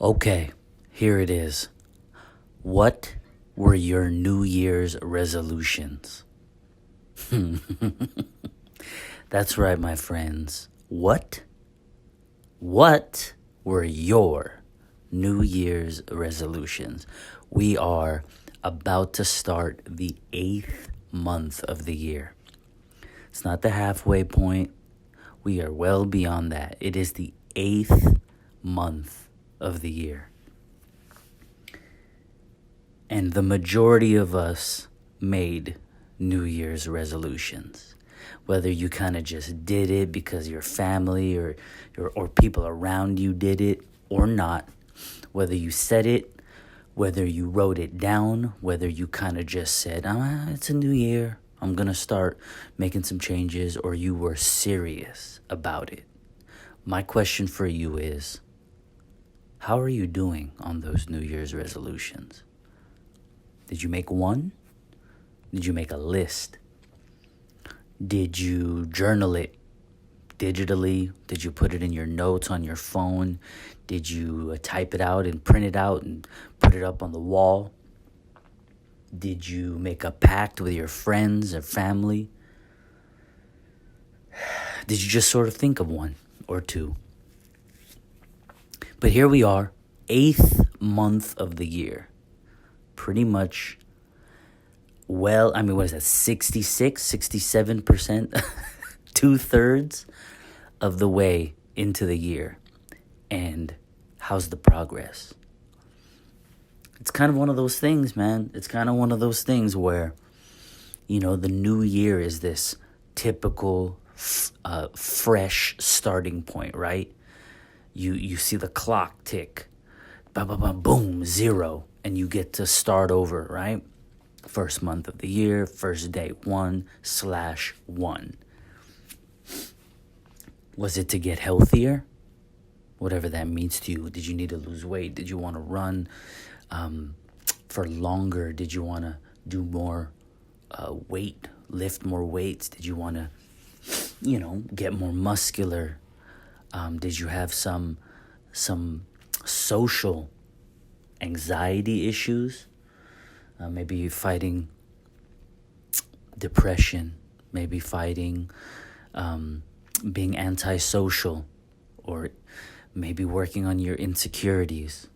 Okay, here it is. What were your New Year's resolutions? That's right, my friends. What were your New Year's resolutions? We are about to start the 8th month of the year. It's not the halfway point. We are well beyond that. It is the 8th month of the year. And the majority of us made New Year's resolutions. Whether you kind of just did it because your family or people around you did it or not. Whether you said it, whether you wrote it down, whether you kind of just said, it's a new year, I'm going to start making some changes, or you were serious about it. My question for you is, how are you doing on those New Year's resolutions? Did you make one? Did you make a list? Did you journal it digitally? Did you put it in your notes on your phone? Did you type it out and print it out and put it up on the wall? Did you make a pact with your friends or family? Did you just sort of think of one or two? But here we are, 8th month of the year. Pretty much, what is that, 66, 67%? 2/3 of the way into the year. And how's the progress? It's kind of one of those things, man. It's kind of one of those things where, the new year is this typical fresh starting point, right? You see the clock tick, boom, 0, and you get to start over, right? First month of the year, first day, 1/1. Was it to get healthier? Whatever that means to you. Did you need to lose weight? Did you want to run for longer? Did you want to do more weight, lift more weights? Did you want to, get more muscular? Did you have some social anxiety issues? Maybe you're fighting depression. Maybe fighting being antisocial, or maybe working on your insecurities,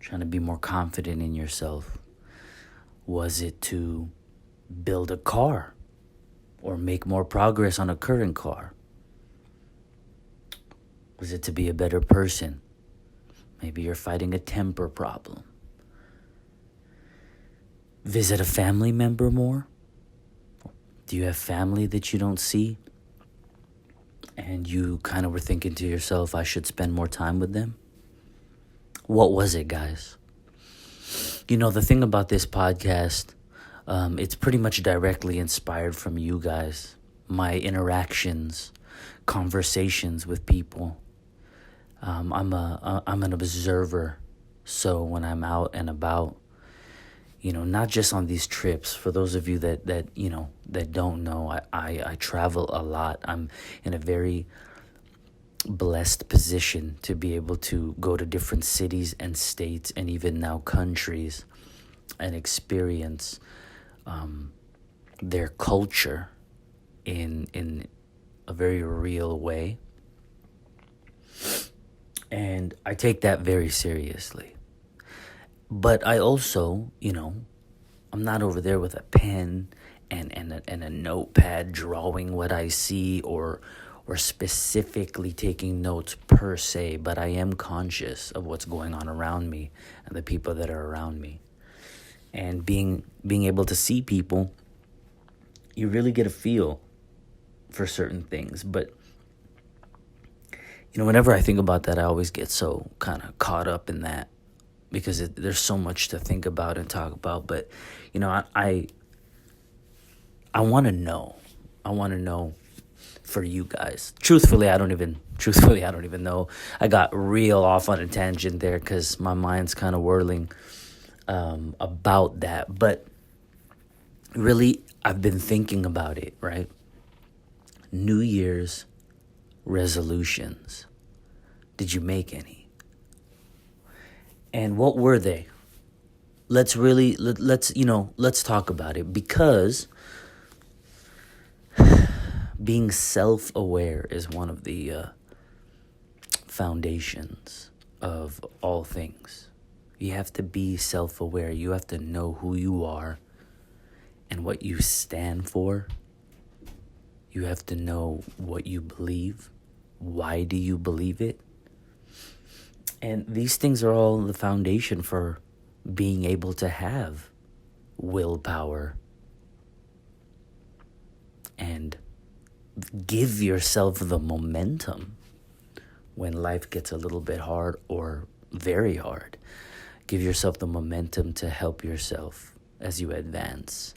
trying to be more confident in yourself. Was it to build a car or make more progress on a current car? Was it to be a better person? Maybe you're fighting a temper problem. Visit a family member more? Do you have family that you don't see? And you kind of were thinking to yourself, I should spend more time with them? What was it, guys? The thing about this podcast, it's pretty much directly inspired from you guys. My interactions, conversations with people. I'm an observer, so when I'm out and about, not just on these trips. For those of you that don't know, I travel a lot. I'm in a very blessed position to be able to go to different cities and states and even now countries and experience their culture in a very real way. And I take that very seriously. But I also, I'm not over there with a pen and a notepad drawing what I see or specifically taking notes per se, but I am conscious of what's going on around me and the people that are around me. And being able to see people, you really get a feel for certain things. But whenever I think about that, I always get so kind of caught up in that because there's so much to think about and talk about. But, I want to know. I want to know for you guys. Truthfully, I don't even know. I got real off on a tangent there because my mind's kind of whirling about that. But really, I've been thinking about it, right? New Year's resolutions. Did you make any? And what were they? Let's let's talk about it, because being self-aware is one of the foundations of all things. You have to be self-aware. You have to know who you are and what you stand for. You have to know what you believe. Why do you believe it? And these things are all the foundation for being able to have willpower and give yourself the momentum when life gets a little bit hard or very hard. Give yourself the momentum to help yourself as you advance.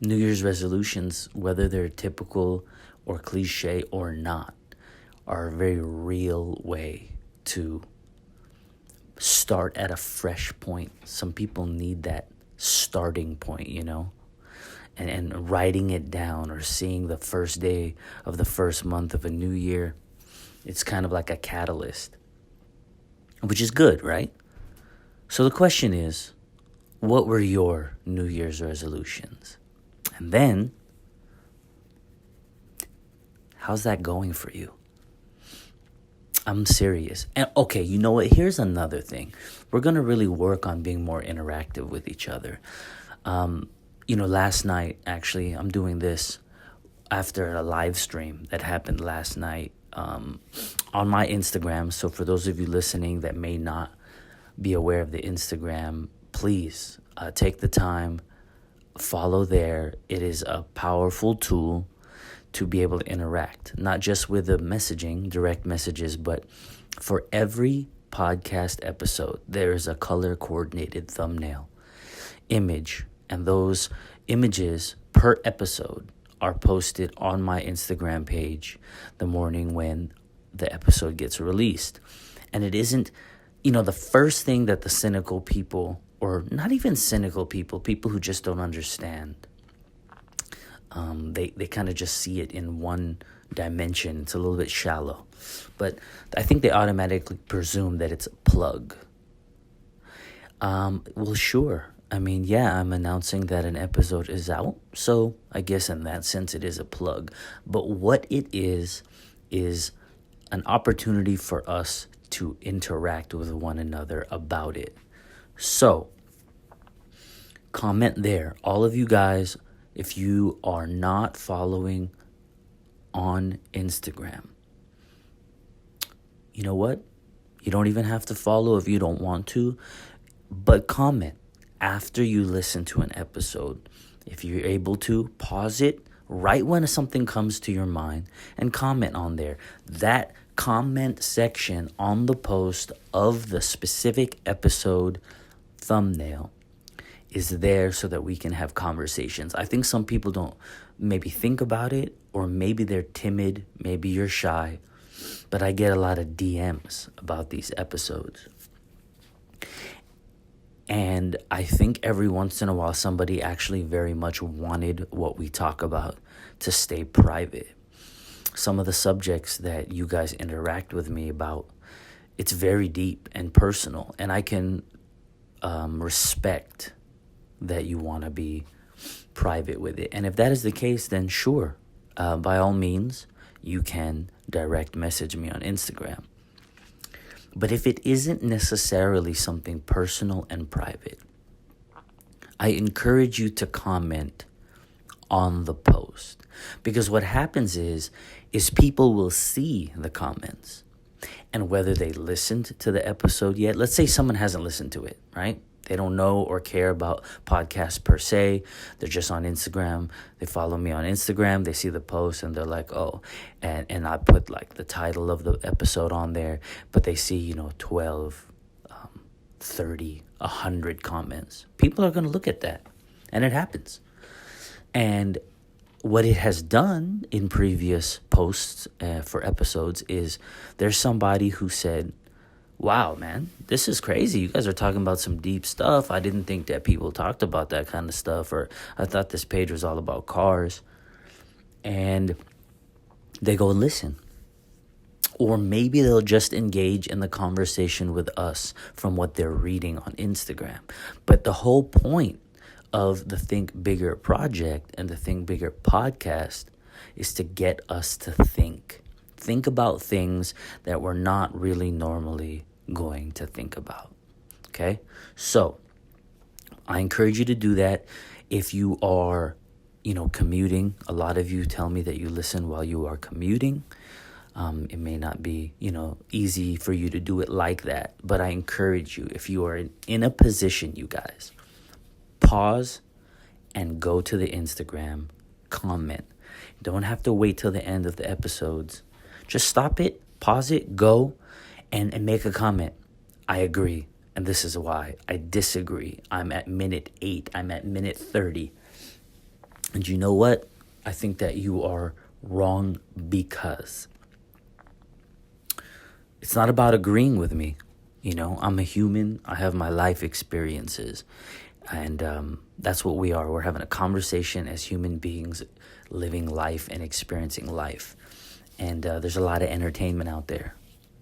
New Year's resolutions, whether they're typical or cliche or not, are a very real way to start at a fresh point. Some people need that starting point, and writing it down or seeing the first day of the first month of a new year. It's kind of like a catalyst, which is good, right? So the question is, what were your New Year's resolutions? And then, how's that going for you? I'm serious. And okay, you know what? Here's another thing. We're going to really work on being more interactive with each other. Last night, actually, I'm doing this after a live stream that happened last night on my Instagram. So for those of you listening that may not be aware of the Instagram, please take the time, follow there. It is a powerful tool to be able to interact, not just with the messaging, direct messages, but for every podcast episode, there is a color-coordinated thumbnail image, and those images per episode are posted on my Instagram page the morning when the episode gets released. And it isn't, the first thing that the cynical people, or not even cynical people who just don't understand, they kind of just see it in one dimension. It's a little bit shallow. But I think they automatically presume that it's a plug. Well, sure. I'm announcing that an episode is out. So I guess in that sense it is a plug. But what it is an opportunity for us to interact with one another about it. So comment there. All of you guys, if you are not following on Instagram, you know what? You don't even have to follow if you don't want to, but comment after you listen to an episode. If you're able to, pause it right when something comes to your mind and comment on there. That comment section on the post of the specific episode thumbnail is there so that we can have conversations. I think some people don't maybe think about it, or maybe they're timid, maybe you're shy, but I get a lot of DMs about these episodes. And I think every once in a while somebody actually very much wanted what we talk about to stay private. Some of the subjects that you guys interact with me about, it's very deep and personal, and I can respect that you want to be private with it. And if that is the case, then sure, by all means, you can direct message me on Instagram. But if it isn't necessarily something personal and private, I encourage you to comment on the post. Because what happens is people will see the comments. And whether they listened to the episode yet, let's say someone hasn't listened to it, right? They don't know or care about podcasts per se. They're just on Instagram. They follow me on Instagram. They see the post and they're like, oh, and I put like the title of the episode on there, but they see, 12, 30, 100 comments. People are going to look at that, and it happens. And what it has done in previous posts for episodes is there's somebody who said, wow, man, this is crazy. You guys are talking about some deep stuff. I didn't think that people talked about that kind of stuff, or I thought this page was all about cars. And they go listen. Or maybe they'll just engage in the conversation with us from what they're reading on Instagram. But the whole point of the Think Bigger project and the Think Bigger podcast is to get us to think. Think about things that we're not really normally going to think about. Okay? So, I encourage you to do that. If you are, commuting, a lot of you tell me that you listen while you are commuting. It may not be, easy for you to do it like that, but I encourage you, if you are in a position, you guys, pause and go to the Instagram, comment. Don't have to wait till the end of the episodes. Just stop it, pause it, go, and make a comment. I agree, and this is why. I disagree. I'm at minute 8. I'm at minute 30. And you know what? I think that you are wrong because it's not about agreeing with me. I'm a human. I have my life experiences. And that's what we are. We're having a conversation as human beings, living life and experiencing life. And there's a lot of entertainment out there.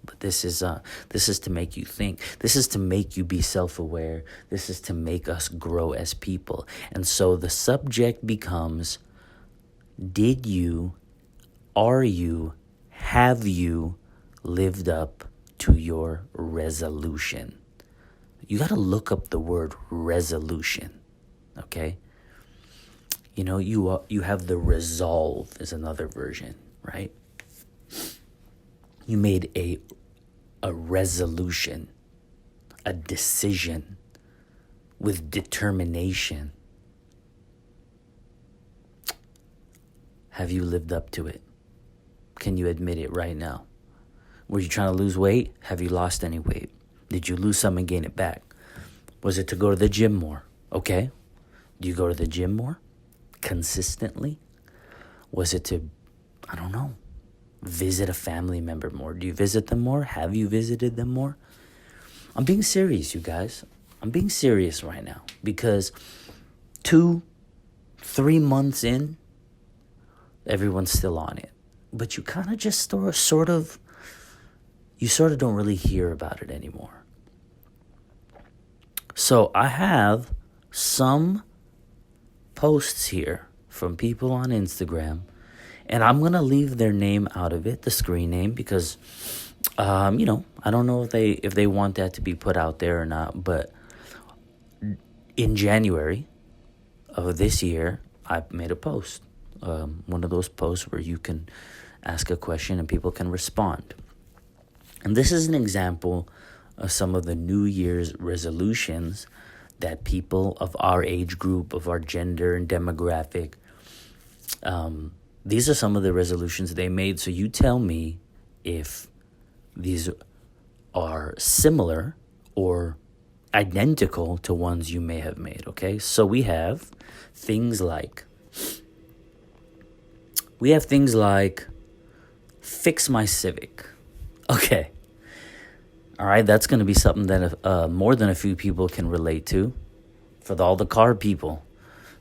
But this is to make you think. This is to make you be self-aware. This is to make us grow as people. And so the subject becomes, have you lived up to your resolution? You got to look up the word resolution, okay? You have the resolve is another version, right? You made a resolution, a decision with determination. Have you lived up to it? Can you admit it right now? Were you trying to lose weight? Have you lost any weight? Did you lose some and gain it back? Was it to go to the gym more? Okay. Do you go to the gym more? Consistently? Was it to, visit a family member more? Do you visit them more? Have you visited them more? I'm being serious, you guys. I'm being serious right now because 2-3 months in, everyone's still on it. But you kind of just sort of don't really hear about it anymore. So I have some posts here from people on Instagram, and I'm going to leave their name out of it, the screen name, because, I don't know if they want that to be put out there or not, but in January of this year, I made a post, one of those posts where you can ask a question and people can respond. And this is an example of some of the New Year's resolutions that people of our age group, of our gender and demographic, these are some of the resolutions they made. So you tell me if these are similar or identical to ones you may have made, okay? So we have things like fix my Civic. Okay. All right, that's going to be something that more than a few people can relate to. For all the car people,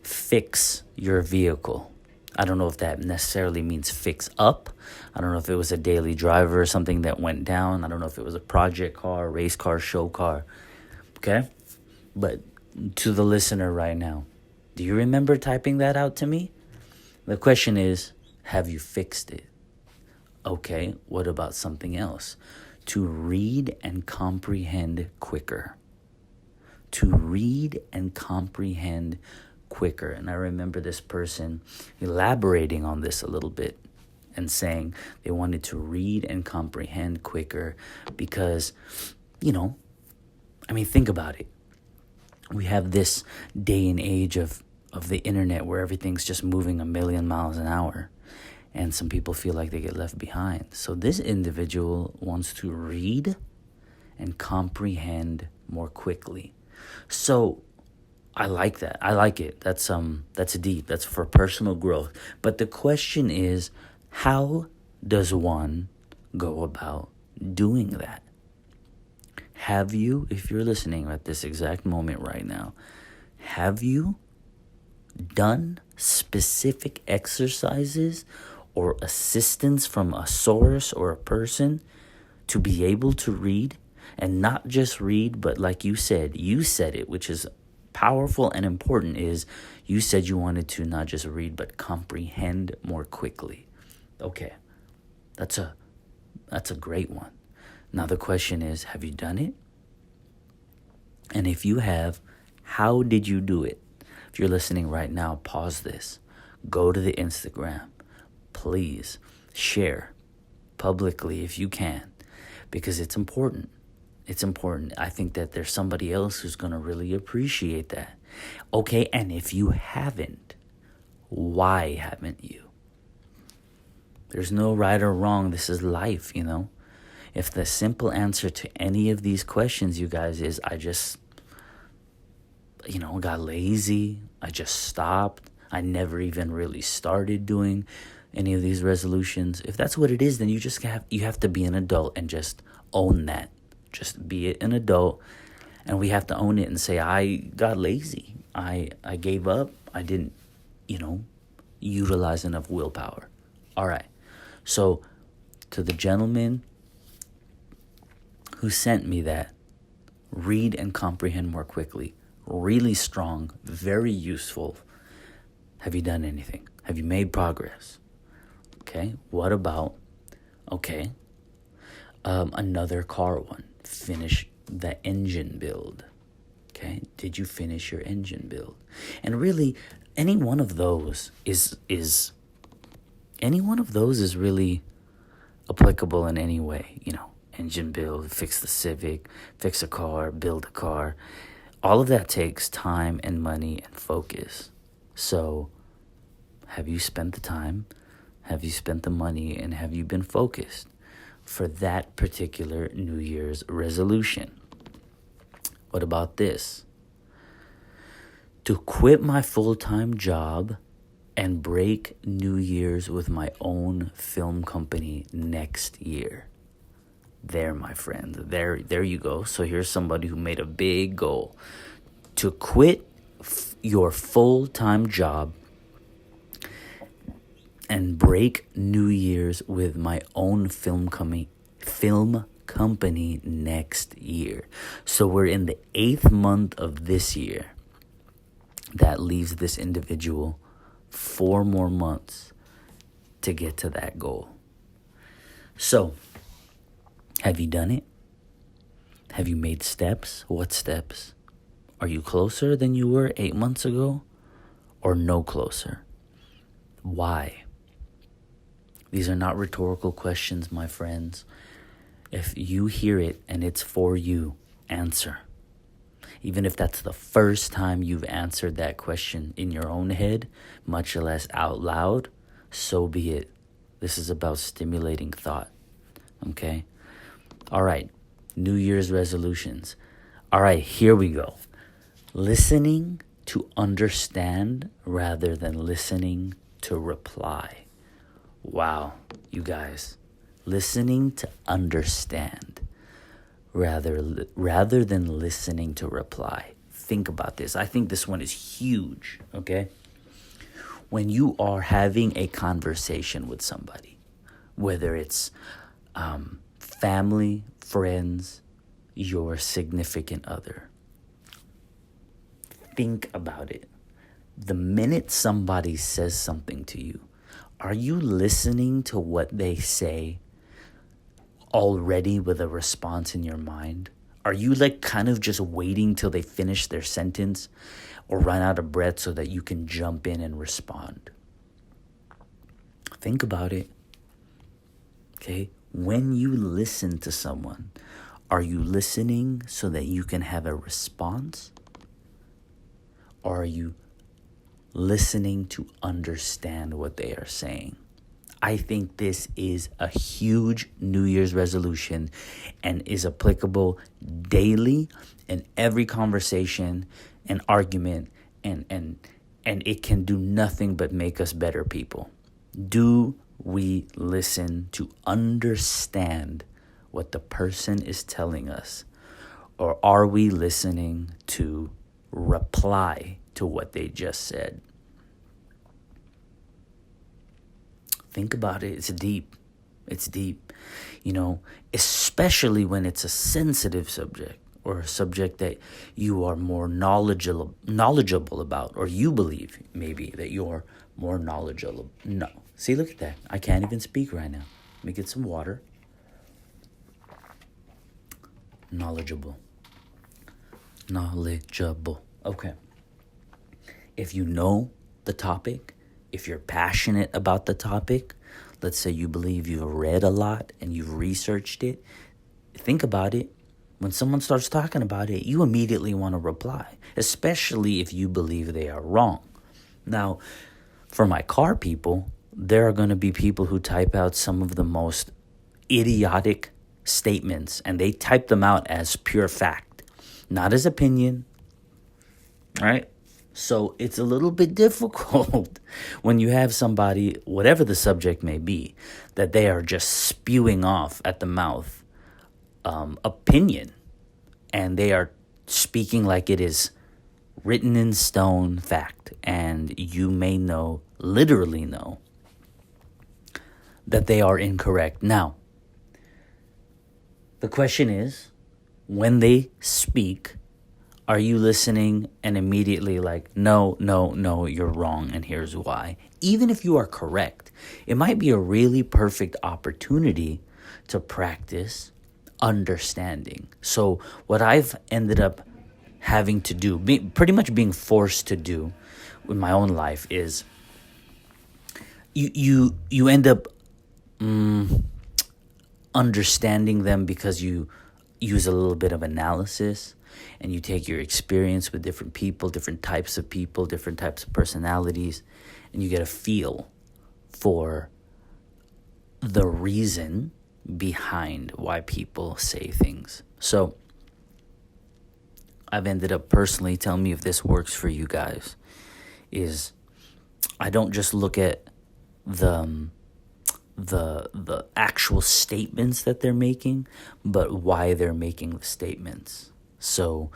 fix your vehicle. I don't know if that necessarily means fix up. I don't know if it was a daily driver or something that went down. I don't know if it was a project car, race car, show car. Okay? But to the listener right now, do you remember typing that out to me? The question is, have you fixed it? Okay, what about something else? To read and comprehend quicker. To read and comprehend quicker. And I remember this person elaborating on this a little bit and saying they wanted to read and comprehend quicker because, think about it. We have this day and age of the internet where everything's just moving a million miles an hour. And some people feel like they get left behind. So this individual wants to read and comprehend more quickly. So I like that. I like it. That's deep. That's for personal growth. But the question is, how does one go about doing that? Have you, if you're listening at this exact moment right now, have you done specific exercises or assistance from a source or a person to be able to read, and not just read, but like you said it, which is powerful and important, is you said you wanted to not just read, but comprehend more quickly. Okay, that's a great one. Now the question is, have you done it? And if you have, how did you do it? If you're listening right now, pause this. Go to the Instagram. Please share publicly if you can, because it's important. It's important. I think that there's somebody else who's going to really appreciate that. Okay, and if you haven't, why haven't you? There's no right or wrong. This is life, you know? If the simple answer to any of these questions, you guys, is I just, got lazy, I just stopped, I never even really started doing any of these resolutions. If that's what it is, then you have to be an adult and just own that. Just be an adult, and we have to own it and say, I got lazy. I gave up. I didn't, utilize enough willpower. All right. So to the gentleman who sent me that, read and comprehend more quickly. Really strong, very useful. Have you done anything? Have you made progress? Okay. What about, another car one? Finish the engine build. Okay, did you finish your engine build? And really, any one of those is really applicable in any way. Engine build, fix the Civic, fix a car, build a car. All of that takes time and money and focus. So, have you spent the time? Have you spent the money? And have you been focused for that particular New Year's resolution? What about this? To quit my full-time job and break New Year's with my own film company next year. There, my friend. There you go. So here's somebody who made a big goal. To quit your full-time job and break New Year's with my own film company next year. So we're in the 8th month of this year. That leaves this individual 4 more months to get to that goal. So, have you done it? Have you made steps? What steps? Are you closer than you were 8 months ago, or no closer? Why? These are not rhetorical questions, my friends. If you hear it and it's for you, answer. Even if that's the first time you've answered that question in your own head, much less out loud, so be it. This is about stimulating thought. Okay? All right. New Year's resolutions. All right, here we go. Listening to understand rather than listening to reply. Wow, you guys. Listening to understand rather than listening to reply. Think about this. I think this one is huge, okay? When you are having a conversation with somebody, whether it's family, friends, your significant other, think about it. The minute somebody says something to you, are you listening to what they say already with a response in your mind? Are you kind of just waiting till they finish their sentence or run out of breath so that you can jump in and respond? Think about it. Okay? When you listen to someone, are you listening so that you can have a response? Or are you listening to understand what they are saying? I think this is a huge New Year's resolution and is applicable daily in every conversation and argument, and it can do nothing but make us better people. Do we listen to understand what the person is telling us, or are we listening to reply to what they just said? Think about it. It's deep. It's deep. Especially when it's a sensitive subject or a subject that you are more knowledgeable about, or you believe maybe that you're more knowledgeable. No. See, look at that. I can't even speak right now. Let me get some water. Knowledgeable. Okay. If you know the topic, if you're passionate about the topic, let's say you believe you've read a lot and you've researched it, think about it. When someone starts talking about it, you immediately want to reply, especially if you believe they are wrong. Now, for my car people, there are going to be people who type out some of the most idiotic statements, and they type them out as pure fact, not as opinion, right? So it's a little bit difficult when you have somebody, whatever the subject may be, that they are just spewing off at the mouth opinion, and they are speaking like it is written in stone fact, and you may literally know that they are incorrect. Now, the question is, when they speak, are you listening and immediately like, no, you're wrong, and here's why? Even if you are correct, it might be a really perfect opportunity to practice understanding. So what I've ended up having to do, pretty much being forced to do with my own life, is you end up understanding them because you use a little bit of analysis, and you take your experience with different people, different types of people, different types of personalities, and you get a feel for the reason behind why people say things. So I've ended up personally, tell me if this works for you guys, is I don't just look at the actual statements that they're making, but why they're making the statements. So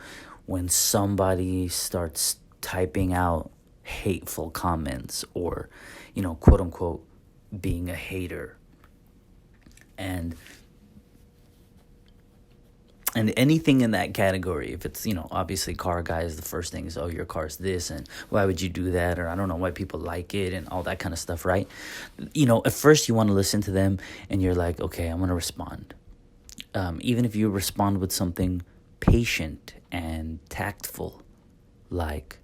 when somebody starts typing out hateful comments, or, quote unquote, being a hater, and anything in that category, if it's, obviously car guys, the first thing is, oh, your car's this, and why would you do that? Or I don't know why people like it, and all that kind of stuff, right? At first you want to listen to them, and you're like, okay, I'm going to respond. Even if you respond with something patient and tactful, like,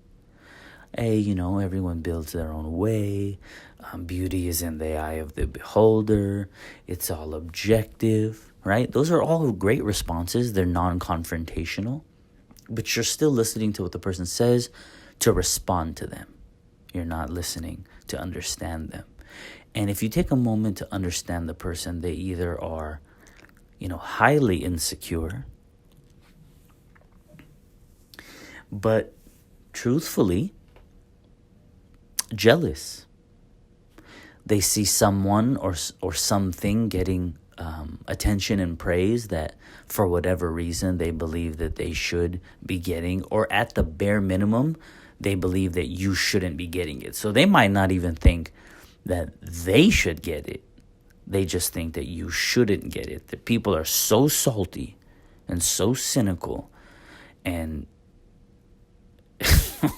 hey, everyone builds their own way. Beauty is in the eye of the beholder. It's all objective, right? Those are all great responses. They're non-confrontational, but you're still listening to what the person says to respond to them. You're not listening to understand them. And if you take a moment to understand the person, they either are, highly insecure, but truthfully jealous. They see someone or something getting attention and praise that, for whatever reason, they believe that they should be getting, or at the bare minimum, they believe that you shouldn't be getting it. So they might not even think that they should get it. They just think that you shouldn't get it. That people are so salty and so cynical, and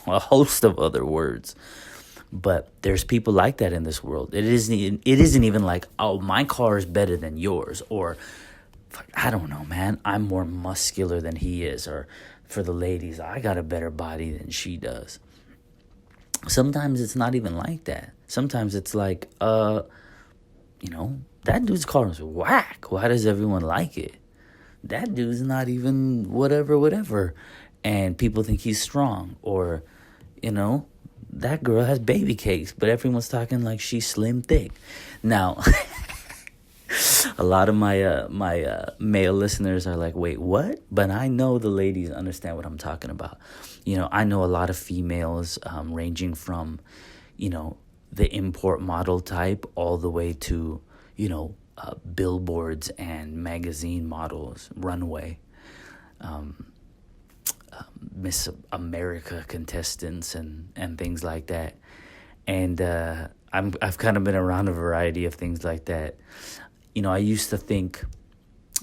a host of other words. But there's people like that in this world. It isn't even like, oh, my car is better than yours, or I don't know, man, I'm more muscular than he is, or for the ladies, I got a better body than she does. Sometimes it's not even like that. Sometimes it's like, that dude's car is whack. Why does everyone like it? That dude's not even whatever. And people think he's strong, or, that girl has baby cakes, but everyone's talking like she's slim thick. Now, a lot of my male listeners are like, wait, what? But I know the ladies understand what I'm talking about. I know a lot of females ranging from, the import model type all the way to, billboards and magazine models, runway, Miss America contestants and things like that. And I've kind of been around a variety of things like that. I used to think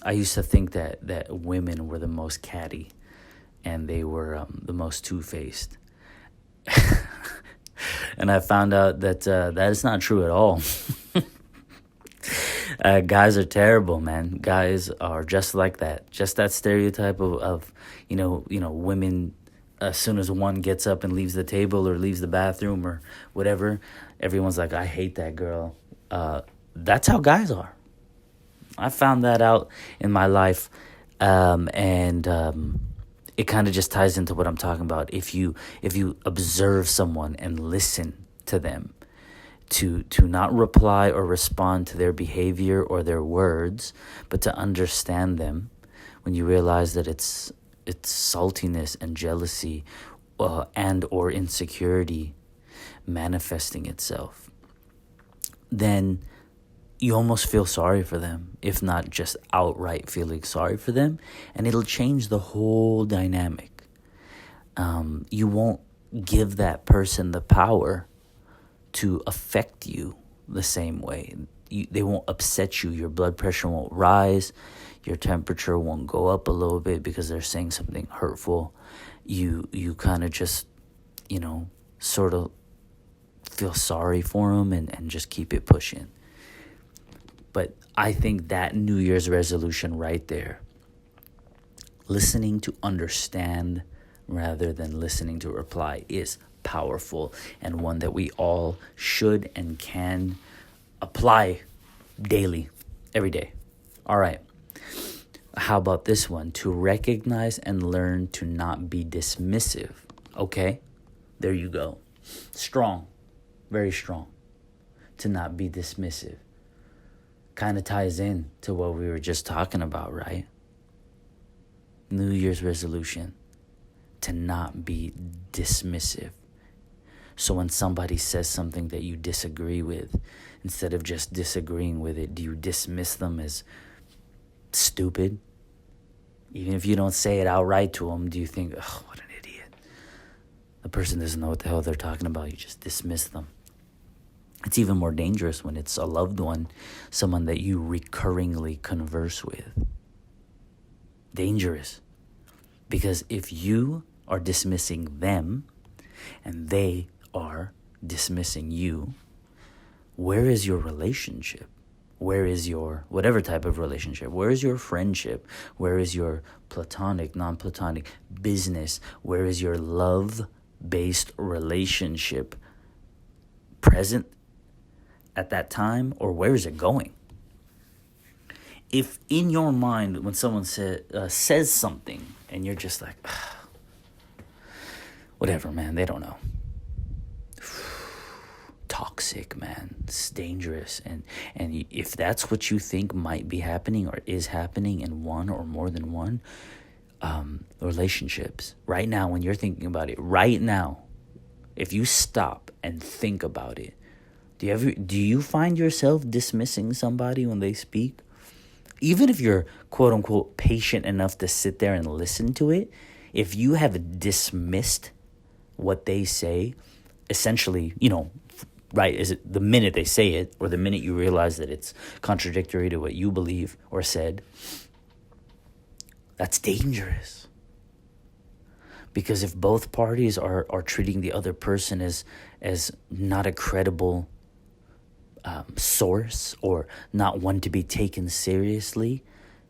that women were the most catty, and they were the most two-faced. And I found out that that is not true at all. Guys are terrible, man. Guys are just like that. Just that stereotype of women. As soon as one gets up and leaves the table or leaves the bathroom or whatever, everyone's like, I hate that girl. That's how guys are. I found that out in my life, and it kind of just ties into what I'm talking about. If you observe someone and listen to them, to not reply or respond to their behavior or their words, but to understand them, when you realize that it's saltiness and jealousy and or insecurity manifesting itself, then you almost feel sorry for them, if not just outright feeling sorry for them, and it'll change the whole dynamic. You won't give that person the power to affect you the same way. They won't upset you. Your blood pressure won't rise. Your temperature won't go up a little bit because they're saying something hurtful. You kind of just, sort of feel sorry for them and just keep it pushing. But I think that New Year's resolution right there, listening to understand rather than listening to reply, is powerful, and one that we all should and can apply daily, every day. All right. How about this one? To recognize and learn to not be dismissive. Okay, there you go. Strong, very strong. To not be dismissive. Kind of ties in to what we were just talking about, right? New Year's resolution. To not be dismissive. So when somebody says something that you disagree with, instead of just disagreeing with it, do you dismiss them as stupid? Even if you don't say it outright to them, do you think, oh, what an idiot? The person doesn't know what the hell they're talking about. You just dismiss them. It's even more dangerous when it's a loved one, someone that you recurringly converse with. Dangerous. Because if you are dismissing them and they are dismissing you, where is your relationship? Where is your, whatever type of relationship? Where is your friendship? Where is your platonic, non-platonic business? Where is your love-based relationship present at that time? Or where is it going? If in your mind, when someone says something and you're just like, whatever, man, they don't know. Toxic, man. It's dangerous. And if that's what you think might be happening or is happening in one or more than one relationships, right now, when you're thinking about it, right now, if you stop and think about it, do you find yourself dismissing somebody when they speak? Even if you're quote unquote patient enough to sit there and listen to it, if you have dismissed what they say, essentially, right, is it the minute they say it or the minute you realize that it's contradictory to what you believe or said, that's dangerous. Because if both parties are treating the other person as not a credible source or not one to be taken seriously,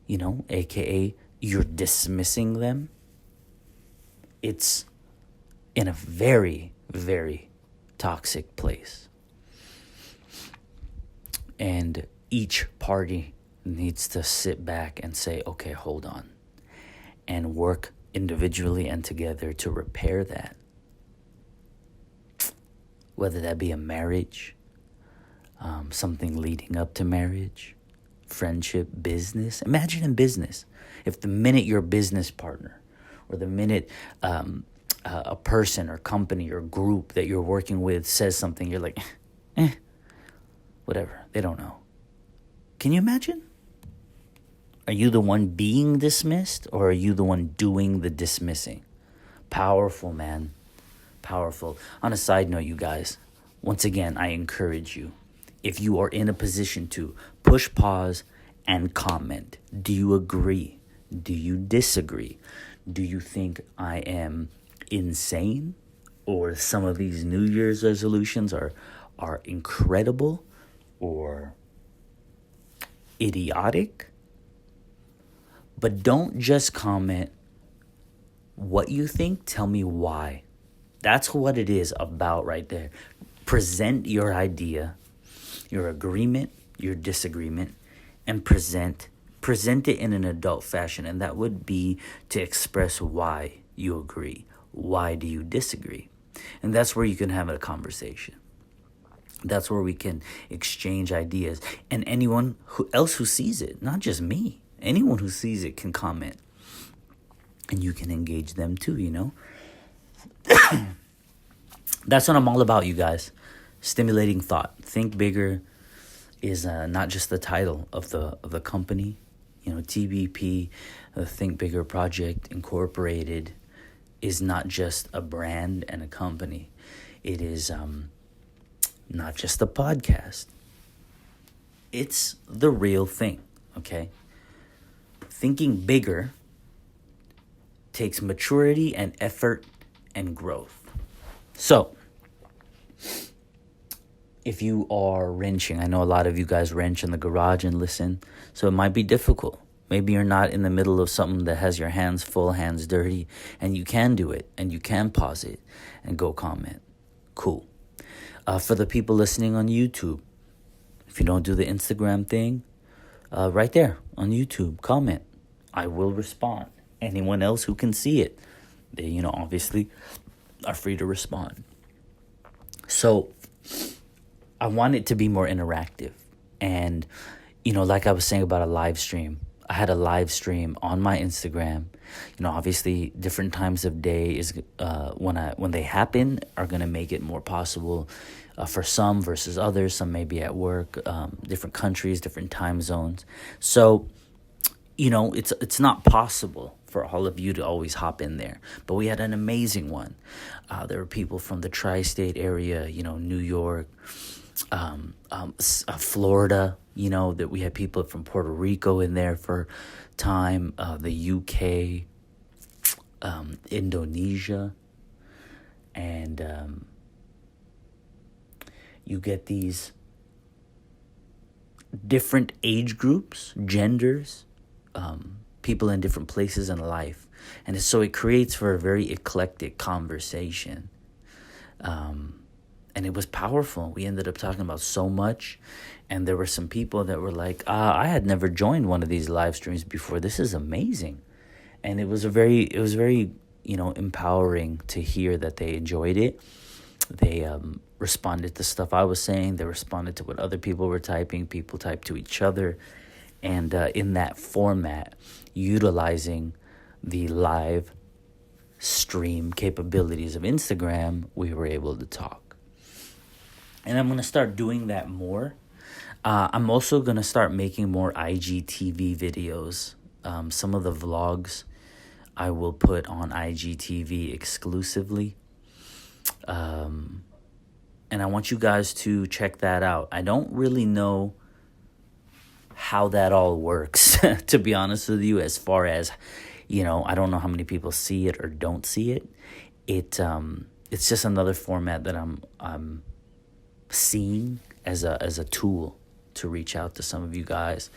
aka you're dismissing them, it's in a very, very toxic place. And each party needs to sit back and say, okay, hold on, and work individually and together to repair that. Whether that be a marriage, something leading up to marriage, friendship, business. Imagine in business, if the minute your business partner or the minute a person or company or group that you're working with says something, you're like, whatever, they don't know. Can you imagine? Are you the one being dismissed or are you the one doing the dismissing? Powerful, man. Powerful. On a side note, you guys, once again, I encourage you, if you are in a position to push pause and comment, do you agree? Do you disagree? Do you think I am insane? Or some of these New Year's resolutions are incredible or idiotic? But don't just comment what you think, tell me why. That's what it is about right there. Present your idea, your agreement, your disagreement, and present it in an adult fashion. And that would be to express why you agree. Why do you disagree? And that's where you can have a conversation. That's where we can exchange ideas. And anyone else who sees it, not just me, anyone who sees it can comment. And you can engage them too, you know? That's what I'm all about, you guys. Stimulating thought. Think Bigger is not just the title of the company. You know, TBP, the Think Bigger Project Incorporated, is not just a brand and a company. It is not just a podcast. It's the real thing, okay? Thinking bigger takes maturity and effort and growth. So, if you are wrenching, I know a lot of you guys wrench in the garage and listen, so it might be difficult. Maybe you're not in the middle of something that has your hands full, hands dirty, and you can do it, and you can pause it and go comment. Cool. For the people listening on YouTube, if you don't do the Instagram thing, right there on YouTube, comment. I will respond. Anyone else who can see it, they, you know, obviously are free to respond. So I want it to be more interactive. And, you know, like I was saying about a live stream, I had a live stream on my Instagram. You know, obviously different times of day is when they happen are going to make it more possible for some versus others. Some may be at work, different countries, different time zones. So, you know, it's not possible for all of you to always hop in there. But we had an amazing one. There were people from the tri-state area, you know, New York, Florida, you know, that we had people from Puerto Rico in there for time, the UK, Indonesia, and you get these different age groups, genders, people in different places in life. And so it creates for a very eclectic conversation. And it was powerful. We ended up talking about so much. And there were some people that were like, I had never joined one of these live streams before. This is amazing. And it was very, you know, empowering to hear that they enjoyed it. They responded to stuff I was saying. They responded to what other people were typing. People typed to each other. And in that format, utilizing the live stream capabilities of Instagram, we were able to talk. And I'm going to start doing that more. I'm also going to start making more IGTV videos. Some of the vlogs I will put on IGTV exclusively. And I want you guys to check that out. I don't really know how that all works, to be honest with you, as far as, you know, I don't know how many people see it or don't see it. It's just another format that I'm seeing as a tool to reach out to some of you guys.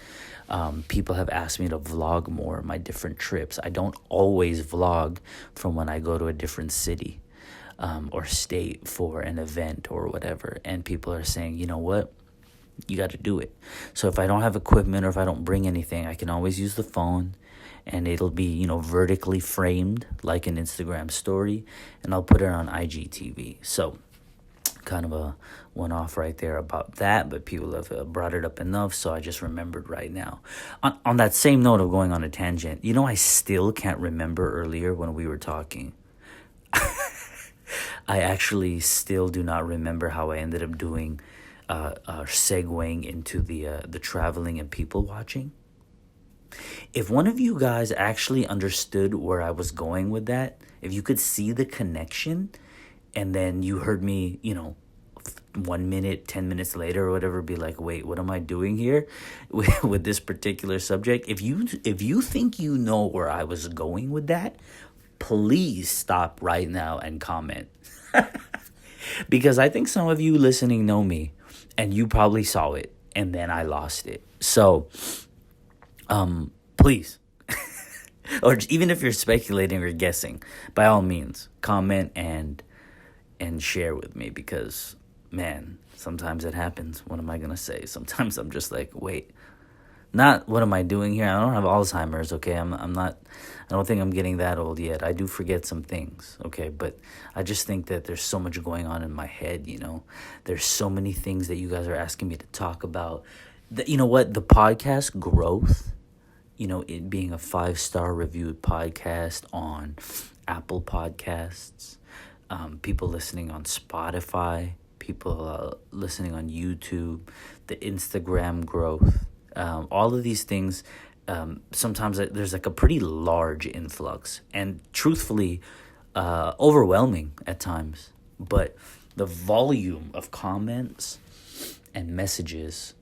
People have asked me to vlog more my different trips. I don't always vlog from when I go to a different city or state for an event or whatever. And people are saying, you know what? You got to do it. So if I don't have equipment or if I don't bring anything, I can always use the phone, and it'll be, you know, vertically framed like an Instagram story, and I'll put it on IGTV. So kind of a one-off right there about that, but people have brought it up enough, so I just remembered right now. On that same note of going on a tangent, you know, I still can't remember earlier when we were talking. I actually still do not remember how I ended up doing segueing into the traveling and people watching. If one of you guys actually understood where I was going with that, if you could see the connection, and then you heard me, you know, 1 minute, 10 minutes later or whatever, be like, wait, what am I doing here with this particular subject? If you think you know where I was going with that, please stop right now and comment. Because I think some of you listening know me, and you probably saw it, and then I lost it. So, please, or even if you're speculating or guessing, by all means, comment and share with me, because, man, sometimes it happens. What am I going to say? Sometimes I'm just like, wait, not what am I doing here? I don't have Alzheimer's, okay? I don't think I'm getting that old yet. I do forget some things, okay? But I just think that there's so much going on in my head, There's so many things that you guys are asking me to talk about. You know what? The podcast growth, it being a 5-star reviewed podcast on Apple Podcasts, people listening on Spotify, people listening on YouTube, the Instagram growth, all of these things, sometimes there's like a pretty large influx, and truthfully, overwhelming at times. But the volume of comments and messages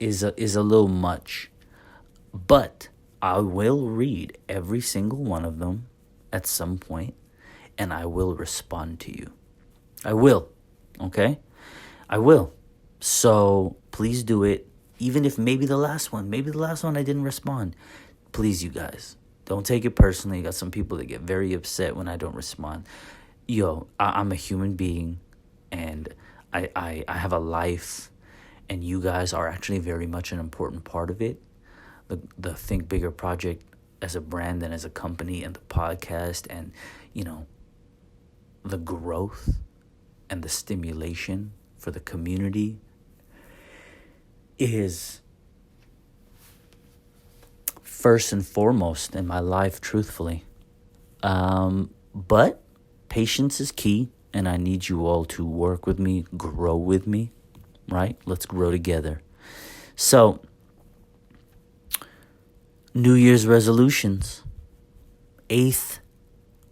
is a little much. But I will read every single one of them at some point, and I will respond to you. I will, okay? I will. So please do it. Even if maybe the last one I didn't respond. Please, you guys, don't take it personally. You got some people that get very upset when I don't respond. I'm a human being, and I have a life, and you guys are actually very much an important part of it. The Think Bigger Project as a brand and as a company, and the podcast, and, the growth and the stimulation for the community is first and foremost in my life, truthfully. But patience is key, and I need you all to work with me, grow with me, right? Let's grow together. So, New Year's resolutions, 8th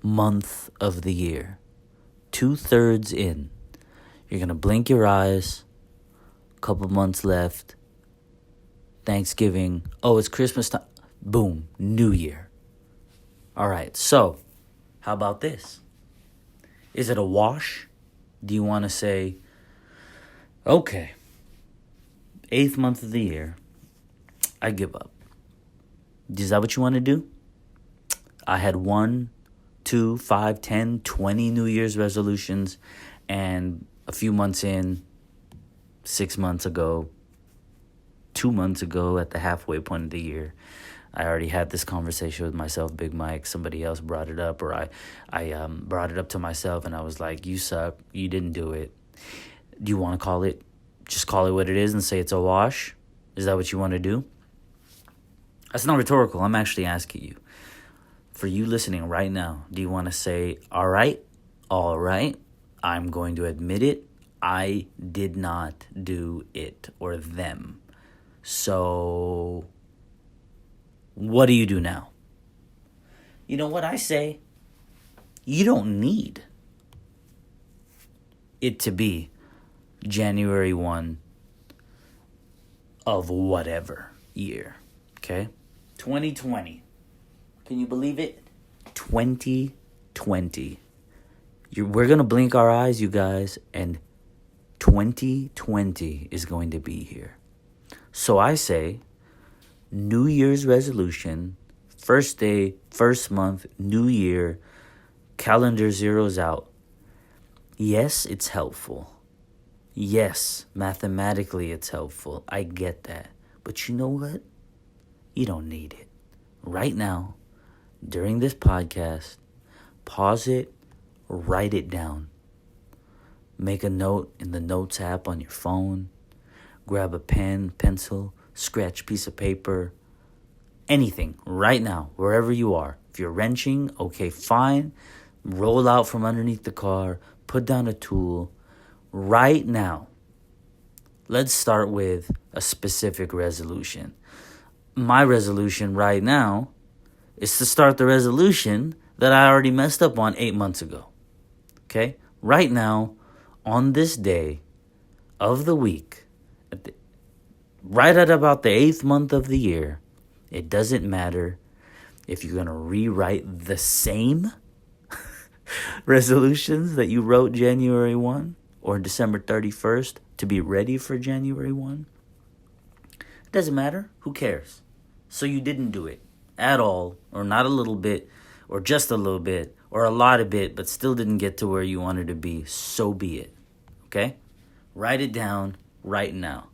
month of the year, 2/3 in. You're going to blink your eyes. Couple months left. Thanksgiving. Oh, it's Christmas time. Boom. New Year. All right. So, how about this? Is it a wash? Do you want to say, okay, 8th month of the year, I give up? Is that what you want to do? I had 1, 2, 5, 10, 20 New Year's resolutions, and a few months in, 6 months ago, 2 months ago at the halfway point of the year, I already had this conversation with myself, Big Mike. Somebody else brought it up, or I brought it up to myself, and I was like, you suck. You didn't do it. Do you want to just call it what it is and say it's a wash? Is that what you want to do? That's not rhetorical. I'm actually asking you. For you listening right now, do you want to say, all right, I'm going to admit it. I did not do it, or them. So, what do you do now? You know what I say? You don't need it to be January 1 of whatever year, okay? 2020. Can you believe it? 2020. We're going to blink our eyes, you guys, and 2020 is going to be here. So I say, New Year's resolution, first day, first month, new year, calendar zeroes out. Yes, it's helpful. Yes, mathematically it's helpful. I get that. But you know what? You don't need it. Right now, during this podcast, pause it, write it down. Make a note in the Notes app on your phone. Grab a pen, pencil, scratch piece of paper. Anything, right now, wherever you are. If you're wrenching, okay, fine. Roll out from underneath the car. Put down a tool. Right now, let's start with a specific resolution. My resolution right now is to start the resolution that I already messed up on 8 months ago. Okay? Right now, on this day of the week, right at about the 8th month of the year, it doesn't matter if you're going to rewrite the same resolutions that you wrote January 1 or December 31st to be ready for January 1. It doesn't matter. Who cares? So you didn't do it at all, or not a little bit, or just a little bit, or a lot of bit, but still didn't get to where you wanted to be. So be it. Okay? Write it down right now.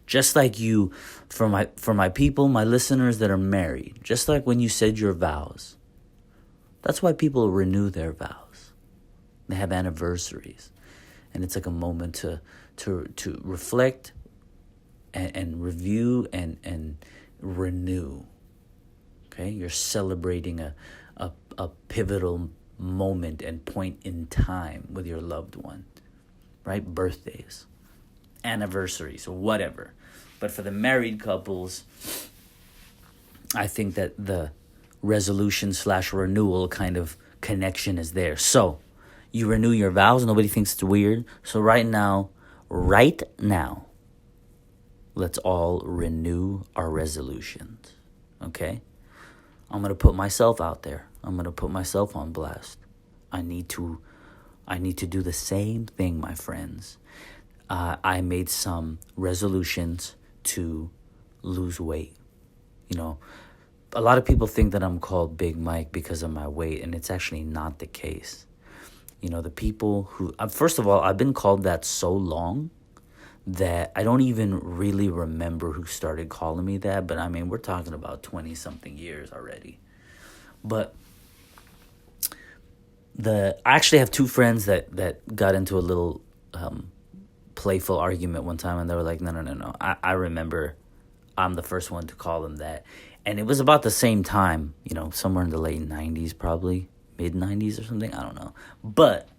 Just like you, for my people, my listeners that are married, just like when you said your vows. That's why people renew their vows. They have anniversaries. And it's like a moment to reflect and review and renew. Okay? You're celebrating a pivotal moment and point in time with your loved one. Right? Birthdays, anniversaries, or whatever. But for the married couples, I think that the resolution/renewal kind of connection is there. So you renew your vows. Nobody thinks it's weird. So right now, let's all renew our resolutions. Okay? I'm going to put myself out there. I'm going to put myself on blast. I need to do the same thing, my friends. I made some resolutions to lose weight. You know, a lot of people think that I'm called Big Mike because of my weight, and it's actually not the case. You know, the people who, first of all, I've been called that so long that I don't even really remember who started calling me that. But I mean, we're talking about 20-something years already. But I actually have two friends that got into a little playful argument one time, and they were like, no. I remember I'm the first one to call them that. And it was about the same time, you know, somewhere in the late 90s, probably mid-90s or something. I don't know. But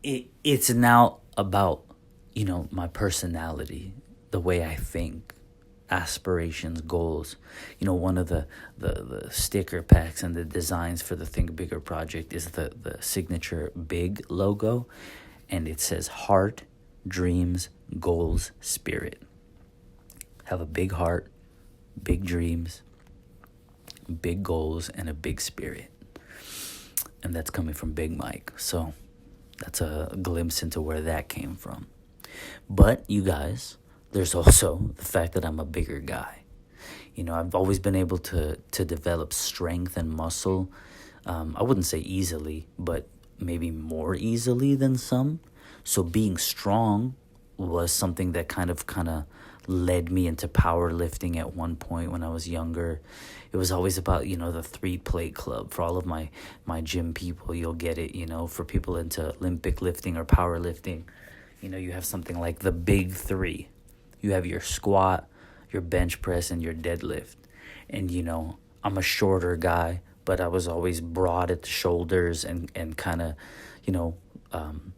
it's now about, you know, my personality, the way I think, aspirations, goals. You know, one of the sticker packs and the designs for the Think Bigger project is the signature BIG logo. And it says heart, dreams, goals, spirit. Have a big heart, big dreams, big goals, and a big spirit. And that's coming from Big Mike. So that's a glimpse into where that came from. But you guys, there's also the fact that I'm a bigger guy. You know, I've always been able to develop strength and muscle. I wouldn't say easily, but maybe more easily than some. So being strong was something that kind of led me into powerlifting at one point when I was younger. It was always about, you know, the 3-plate club. For all of my gym people, you'll get it, you know. For people into Olympic lifting or powerlifting, you know, you have something like the big 3. You have your squat, your bench press, and your deadlift. And, you know, I'm a shorter guy, but I was always broad at the shoulders and kind of, you know,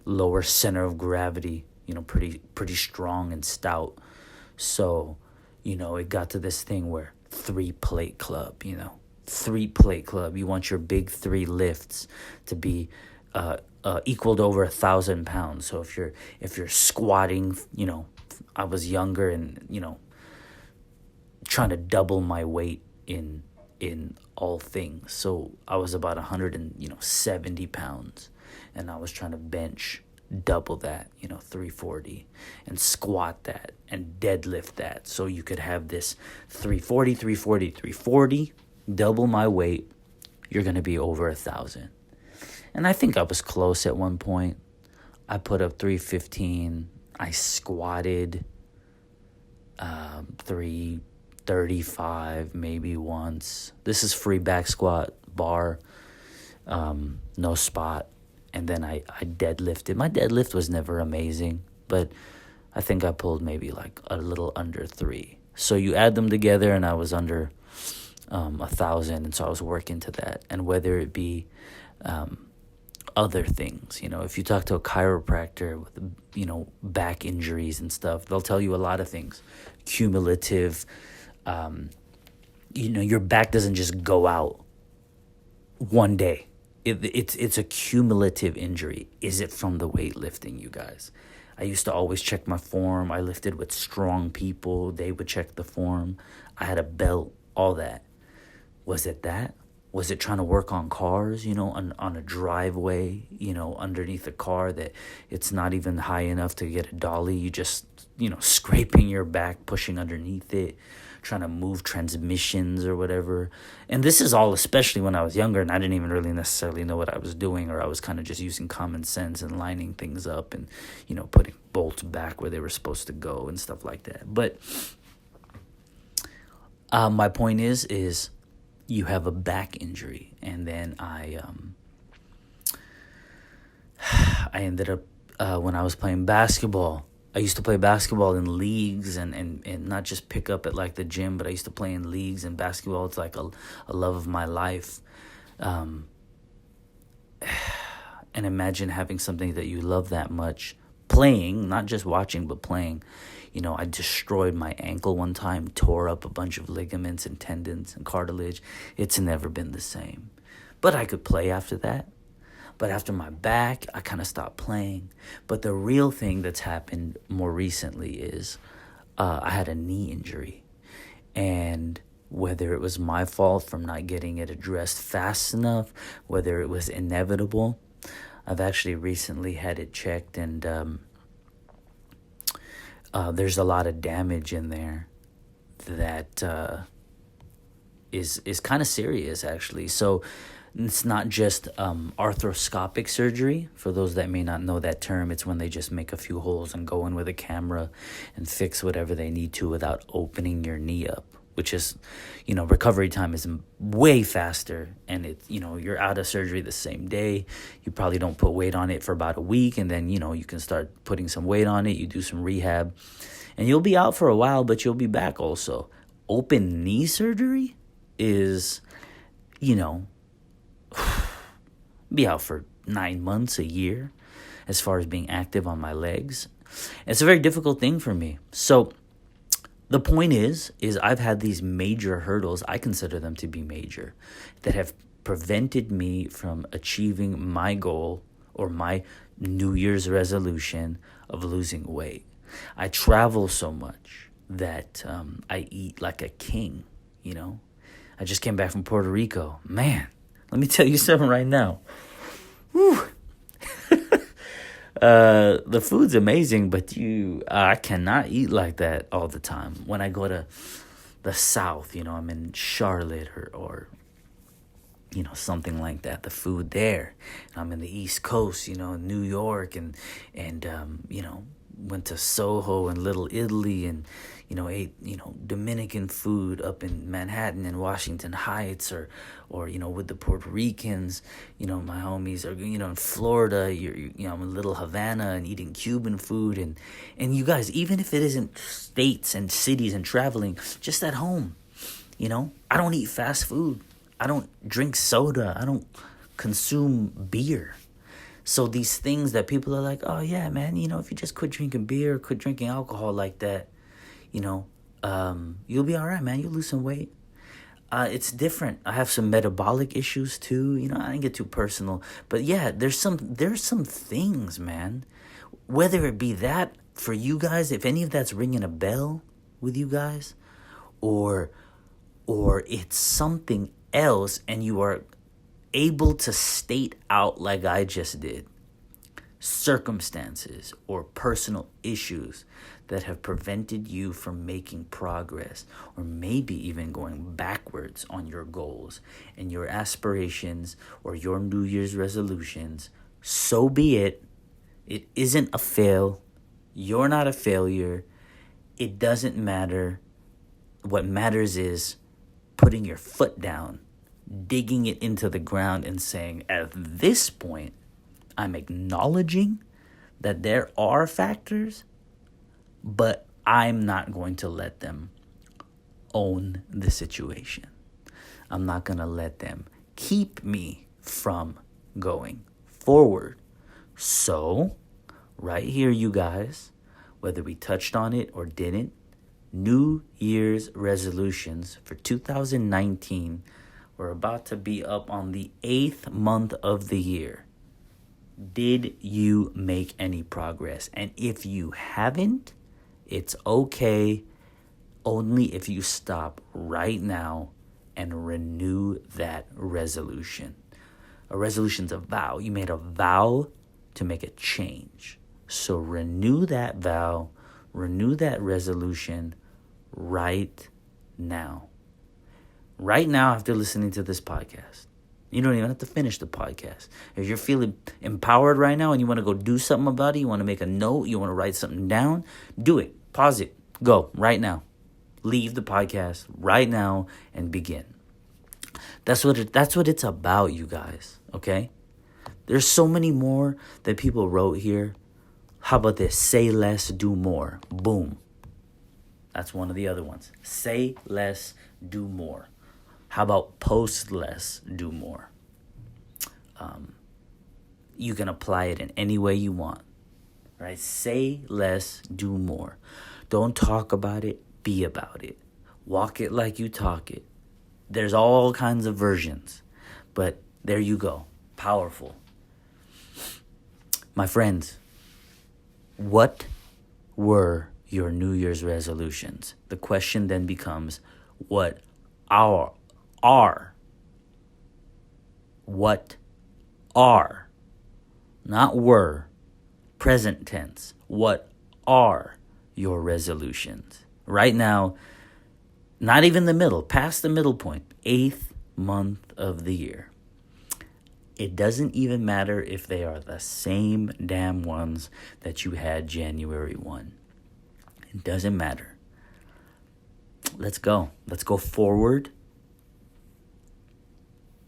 lower center of gravity, you know, pretty strong and stout. So, you know, it got to this thing where 3-plate club, you know, 3-plate club. You want your big 3 lifts to be equaled over 1,000 pounds. So if you're squatting, you know, I was younger and, you know, trying to double my weight in all things. So I was about 170 pounds, and I was trying to bench double that, you know, 340, and squat that and deadlift that. So you could have this 340, double my weight. You're going to be over 1,000. And I think I was close at one point. I put up 315. I squatted 335 maybe once. This is free back squat bar, no spot. And then I deadlifted. My deadlift was never amazing, but I think I pulled maybe like a little under 3. So you add them together, and I was under 1,000, and so I was working to that. And whether it be other things, you know, if you talk to a chiropractor with, you know, back injuries and stuff, they'll tell you a lot of things. Cumulative, you know, your back doesn't just go out one day. It's a cumulative injury. Is it from the weightlifting, you guys? I used to always check my form. I lifted with strong people. They would check the form. I had a belt, all that. Was it that? Was it trying to work on cars, on a driveway, underneath a car that it's not even high enough to get a dolly? You just, scraping your back, pushing underneath it, trying to move transmissions or whatever. And this is all especially when I was younger and I didn't even really necessarily know what I was doing, or I was kind of just using common sense and lining things up and, putting bolts back where they were supposed to go and stuff like that. But my point is you have a back injury. And then I ended up, when I was playing basketball, I used to play basketball in leagues and not just pick up at like the gym, but I used to play in leagues, and basketball, it's like a love of my life. And imagine having something that you love that much, playing, not just watching, but playing. I destroyed my ankle one time, tore up a bunch of ligaments and tendons and cartilage. It's never been the same. But I could play after that. But after my back, I kind of stopped playing. But the real thing that's happened more recently is I had a knee injury. And whether it was my fault from not getting it addressed fast enough, whether it was inevitable, I've actually recently had it checked, and there's a lot of damage in there that is kind of serious, actually. So it's not just arthroscopic surgery. For those that may not know that term, it's when they just make a few holes and go in with a camera and fix whatever they need to without opening your knee up, which is, recovery time is way faster, and you're out of surgery the same day. You probably don't put weight on it for about a week, and then, you can start putting some weight on it. You do some rehab, and you'll be out for a while, but you'll be back also. Open knee surgery is, be out for 9 months, a year, as far as being active on my legs. It's a very difficult thing for me. So the point is I've had these major hurdles, I consider them to be major, that have prevented me from achieving my goal or my New Year's resolution of losing weight. I travel so much that I eat like a king, I just came back from Puerto Rico. Man, let me tell you something right now. Whew. The food's amazing, but I cannot eat like that all the time. When I go to the South, I'm in Charlotte or something like that, the food there. I'm in the East Coast, New York, and went to Soho and Little Italy, and ate Dominican food up in Manhattan and Washington Heights, or with the Puerto Ricans, my homies, or in Florida, I'm in Little Havana and eating Cuban food, and you guys, even if it isn't states and cities and traveling, just at home, I don't eat fast food. I don't drink soda. I don't consume beer. So these things that people are like, oh yeah, man, if you just quit drinking beer, quit drinking alcohol like that, you'll be all right, man. You'll lose some weight. It's different. I have some metabolic issues too. I didn't get too personal, but yeah, there's some things, man. Whether it be that for you guys, if any of that's ringing a bell with you guys, or it's something else, and you are able to state out like I just did, circumstances or personal issues that have prevented you from making progress, or maybe even going backwards on your goals and your aspirations or your New Year's resolutions, so be it. It isn't a fail. You're not a failure. It doesn't matter. What matters is putting your foot down, digging it into the ground, and saying, at this point, I'm acknowledging that there are factors, but I'm not going to let them own the situation. I'm not going to let them keep me from going forward. So, right here, you guys, whether we touched on it or didn't, New Year's resolutions for 2019 We're about to be up on the 8th month of the year. Did you make any progress? And if you haven't, it's okay. Only if you stop right now and renew that resolution. A resolution's a vow. You made a vow to make a change. So renew that vow, renew that resolution right now. Right now, after listening to this podcast. You don't even have to finish the podcast. If you're feeling empowered right now and you want to go do something about it, you want to make a note, you want to write something down, do it. Pause it. Go right now. Leave the podcast right now and begin. That's what it's about, you guys, okay? There's so many more that people wrote here. How about this? Say less, do more. Boom. That's one of the other ones. Say less, do more. How about post less, do more? You can apply it in any way you want, right? Say less, do more. Don't talk about it, be about it. Walk it like you talk it. There's all kinds of versions, but there you go. Powerful. My friends, what were your New Year's resolutions? The question then becomes, what are? What are? Not were. Present tense. What are your resolutions? Right now, not even the middle, past the middle point, 8th month of the year. It doesn't even matter if they are the same damn ones that you had January 1. It doesn't matter. Let's go. Let's go forward.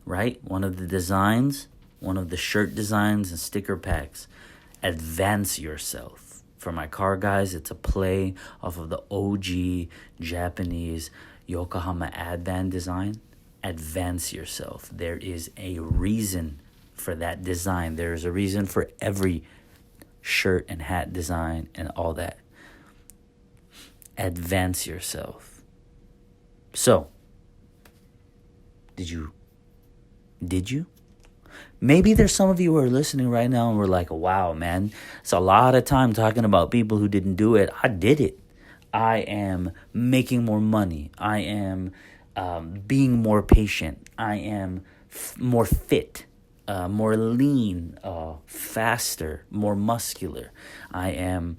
Right? One of the designs, one of the shirt designs and sticker packs, advance yourself. For my car guys, it's a play off of the OG Japanese Yokohama Advan design. Advance yourself. There is a reason for that design. There is a reason for every shirt and hat design and all that. Advance yourself. So, did you? Maybe there's some of you who are listening right now and we're like, wow, man, it's a lot of time talking about people who didn't do it. I did it. I am making more money. I am being more patient. I am more fit, more lean, faster, more muscular. I am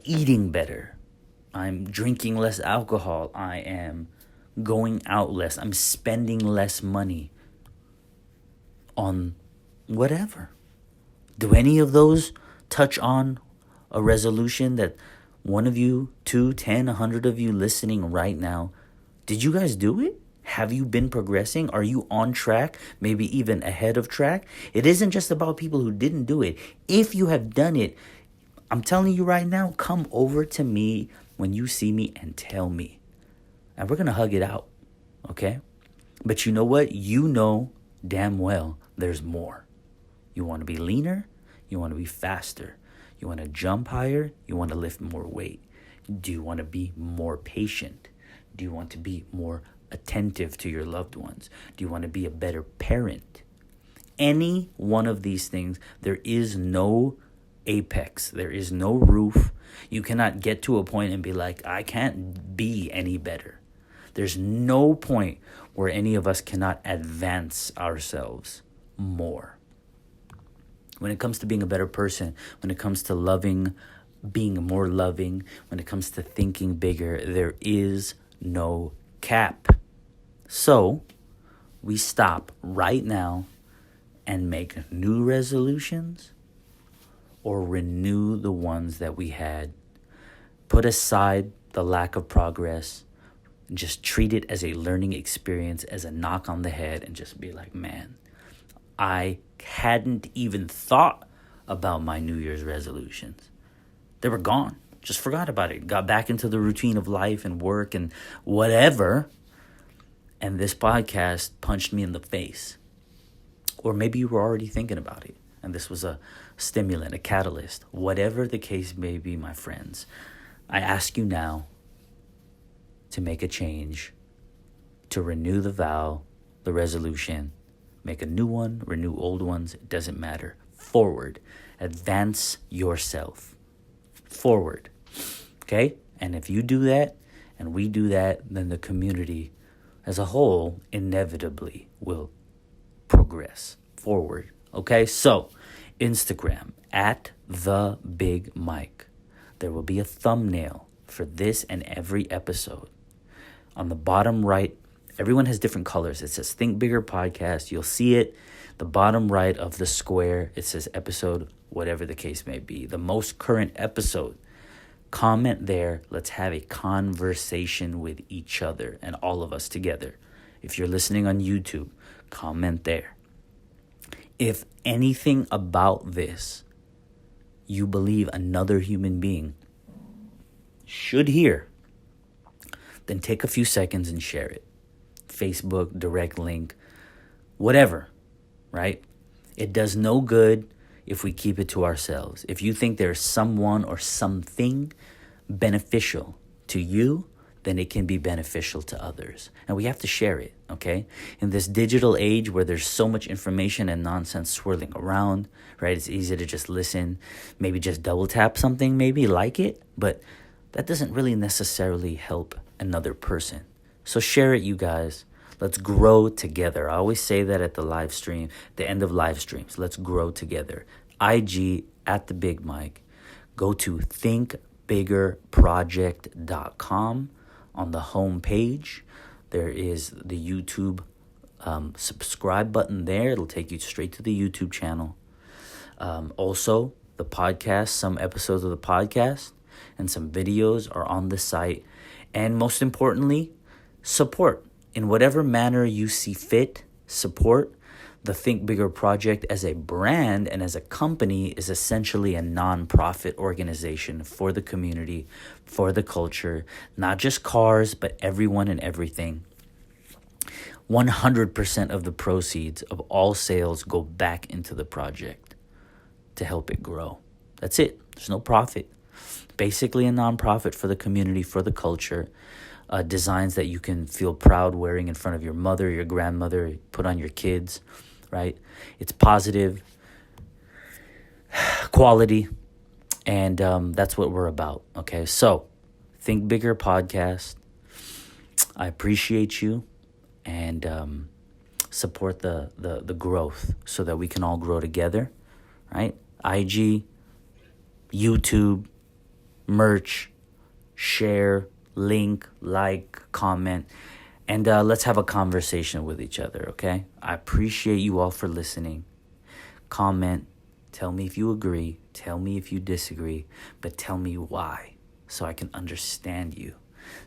eating better. I'm drinking less alcohol. I am going out less. I'm spending less money on whatever. Do any of those touch on a resolution that one of you, 2, 10, 100 of you listening right now, did you guys do it? Have you been progressing? Are you on track? Maybe even ahead of track? It isn't just about people who didn't do it. If you have done it, I'm telling you right now, come over to me when you see me and tell me. And we're going to hug it out, okay? But you know what? You know damn well there's more. You want to be leaner? You want to be faster? You want to jump higher? You want to lift more weight? Do you want to be more patient? Do you want to be more attentive to your loved ones? Do you want to be a better parent? Any one of these things, there is no apex. There is no roof. You cannot get to a point and be like, I can't be any better. There's no point where any of us cannot advance ourselves more. When it comes to being a better person, when it comes to loving, being more loving, when it comes to thinking bigger, there is no cap. So we stop right now and make new resolutions or renew the ones that we had. Put aside the lack of progress. Just treat it as a learning experience, as a knock on the head, and just be like, man, I hadn't even thought about my New Year's resolutions. They were gone. Just forgot about it. Got back into the routine of life and work and whatever. And this podcast punched me in the face. Or maybe you were already thinking about it, and this was a stimulant, a catalyst. Whatever the case may be, my friends, I ask you now to make a change, to renew the vow, the resolution. Make a new one, renew old ones. It doesn't matter. Forward. Advance yourself. Forward. Okay? And if you do that and we do that, then the community as a whole inevitably will progress forward. Okay? So, Instagram at The Big Mike. There will be a thumbnail for this and every episode. On the bottom right, everyone has different colors. It says Think Bigger Podcast. You'll see it. The bottom right of the square, it says episode, whatever the case may be. The most current episode. Comment there. Let's have a conversation with each other and all of us together. If you're listening on YouTube, comment there. If anything about this you believe another human being should hear, then take a few seconds and share it. Facebook, direct link, whatever, right? It does no good if we keep it to ourselves. If you think there's someone or something beneficial to you, then it can be beneficial to others. And we have to share it, okay? In this digital age where there's so much information and nonsense swirling around, right? It's easy to just listen, maybe just double tap something, maybe like it, but that doesn't really necessarily help another person. So share it, you guys. Let's grow together. I always say that at the live stream, the end of live streams. Let's grow together. IG at The Big Mike. Go to thinkbiggerproject.com. On the home page, there is the YouTube subscribe button there. It'll take you straight to the YouTube channel. Also, the podcast, some episodes of the podcast and some videos are on the site. And most importantly, support. In whatever manner you see fit, support. The Think Bigger Project as a brand and as a company is essentially a non-profit organization for the community, for the culture, not just cars, but everyone and everything. 100% of the proceeds of all sales go back into the project to help it grow. That's it. There's no profit. Basically a non-profit for the community, for the culture. Designs that you can feel proud wearing in front of your mother, your grandmother, put on your kids, right? It's positive, quality, and that's what we're about, okay? So, Think Bigger Podcast. I appreciate you, and support the growth so that we can all grow together, right? IG, YouTube, merch, share, link, like, comment, and let's have a conversation with each other, okay? I appreciate you all for listening. Comment, tell me if you agree, tell me if you disagree, but tell me why so I can understand you,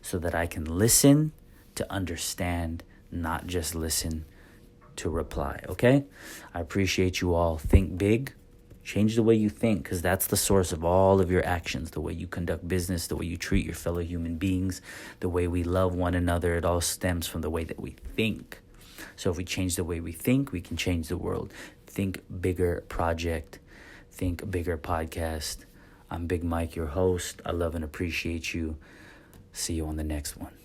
so that I can listen to understand, not just listen to reply, okay? I appreciate you all. Think big. Change the way you think, because that's the source of all of your actions, the way you conduct business, the way you treat your fellow human beings, the way we love one another. It all stems from the way that we think. So if we change the way we think, we can change the world. Think Bigger Project, Think Bigger Podcast. I'm Big Mike, your host. I love and appreciate you. See you on the next one.